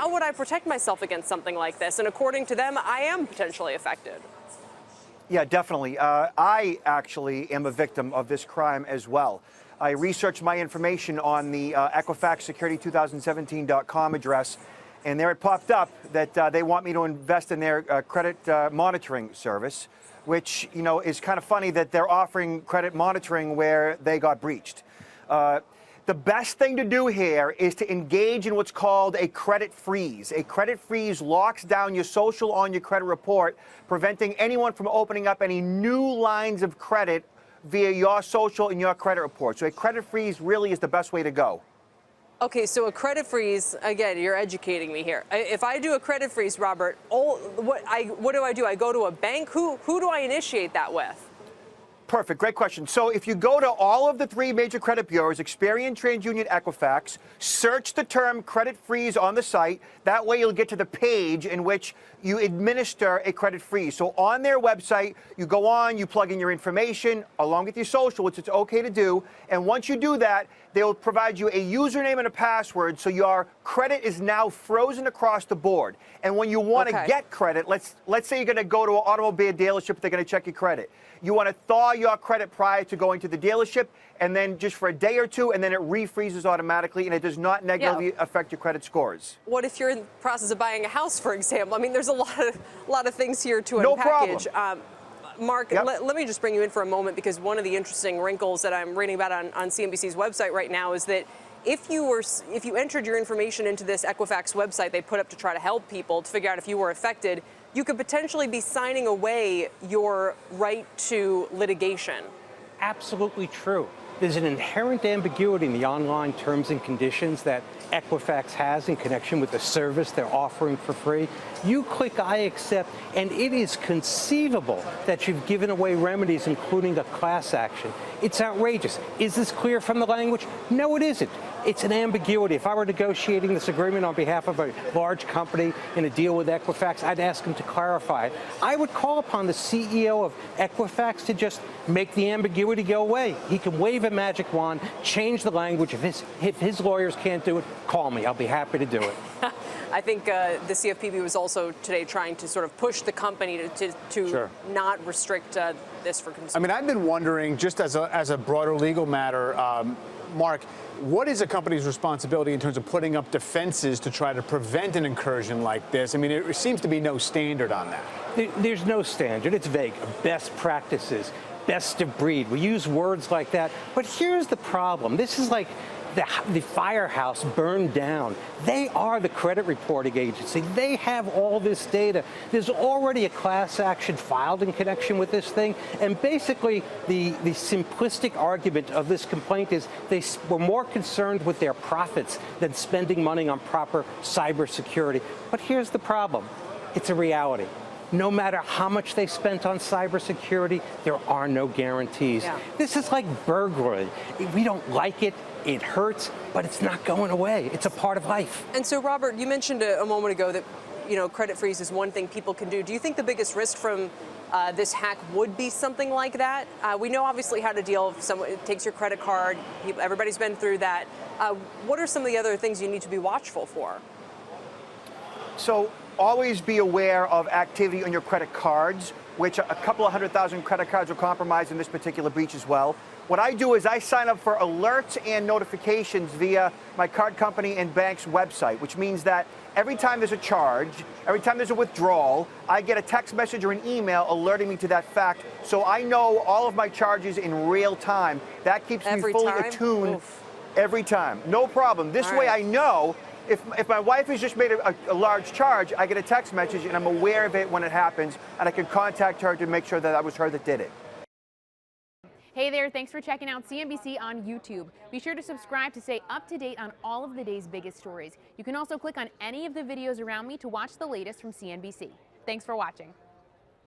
how would I protect myself against something like this? And according to them, I am potentially affected. Yeah, definitely. I actually am a victim of this crime as well. I researched my information on the EquifaxSecurity2017.com address, and there it popped up that they want me to invest in their credit monitoring service, which, you know, is kind of funny that they're offering credit monitoring where they got breached. The best thing to do here is to engage in what's called a credit freeze. A credit freeze locks down your social on your credit report, preventing anyone from opening up any new lines of credit via your social and your credit report. So a credit freeze really is the best way to go. Okay, so a credit freeze, again, you're educating me here. If I do a credit freeze, Robert, what do I do? I go to a bank? Who do I initiate that with? Perfect. Great question. So if you go to all of the three major credit bureaus, Experian, TransUnion, Equifax, search the term credit freeze on the site. That way you'll get to the page in which you administer a credit freeze. So on their website, you go on, you plug in your information along with your social, which it's okay to do. And once you do that, they'll provide you a username and a password, so your credit is now frozen across the board. And when you want to get credit, let's say you're going to go to an automobile dealership, they're going to check your credit. You want to thaw your credit prior to going to the dealership, and then just for a day or two, and then it refreezes automatically, and it does not negatively affect your credit scores. What if you're in the process of buying a house, for example? I mean, there's a lot of things here to No unpackage. problem. Mark, let me just bring you in for a moment, because one of the interesting wrinkles that I'm reading about on CNBC's website right now is that if you entered your information into this Equifax website they put up to try to help people to figure out if you were affected, you could potentially be signing away your right to litigation. Absolutely true. There's an inherent ambiguity in the online terms and conditions that Equifax has in connection with the service they're offering for free. You click I accept, and it is conceivable that you've given away remedies, including a class action. It's outrageous. Is this clear from the language? No, it isn't. It's an ambiguity. If I were negotiating this agreement on behalf of a large company in a deal with Equifax, I'd ask them to clarify it. I would call upon the CEO of Equifax to just make the ambiguity go away. He can wave a magic wand, change the language. If his lawyers can't do it, call me. I'll be happy to do it. I think the CFPB was also today trying to sort of push the company to not restrict this for consumers. I mean, I've been wondering, just as a broader legal matter, Mark, what is a company's responsibility in terms of putting up defenses to try to prevent an incursion like this? I mean, it seems to be no standard on that. There's no standard. It's vague. Best practices, best of breed. We use words like that. But here's the problem. This is like the firehouse burned down. They are the credit reporting agency. They have all this data. There's already a class action filed in connection with this thing. And basically, the simplistic argument of this complaint is they were more concerned with their profits than spending money on proper cybersecurity. But here's the problem. It's a reality. No matter how much they spent on cybersecurity, there are no guarantees. This is like burglary. We don't like it. It hurts, but it's not going away. It's a part of life. And so, Robert, you mentioned a moment ago that, you know, credit freeze is one thing people can do. Do you think the biggest risk from this hack would be something like that? We know obviously how to deal if someone takes your credit card. Everybody's been through that. What are some of the other things you need to be watchful for? So always be aware of activity on your credit cards, which a couple of 100,000 credit cards were compromised in this particular breach as well. What I do is I sign up for alerts and notifications via my card company and bank's website, which means that every time there's a charge, every time there's a withdrawal, I get a text message or an email alerting me to that fact, so I know all of my charges in real time. That keeps me fully attuned every time. No problem. This way I know if my wife has just made a large charge, I get a text message and I'm aware of it when it happens, and I can contact her to make sure that that was her that did it. Hey there, thanks for checking out CNBC on YouTube. Be sure to subscribe to stay up to date on all of the day's biggest stories. You can also click on any of the videos around me to watch the latest from CNBC. Thanks for watching.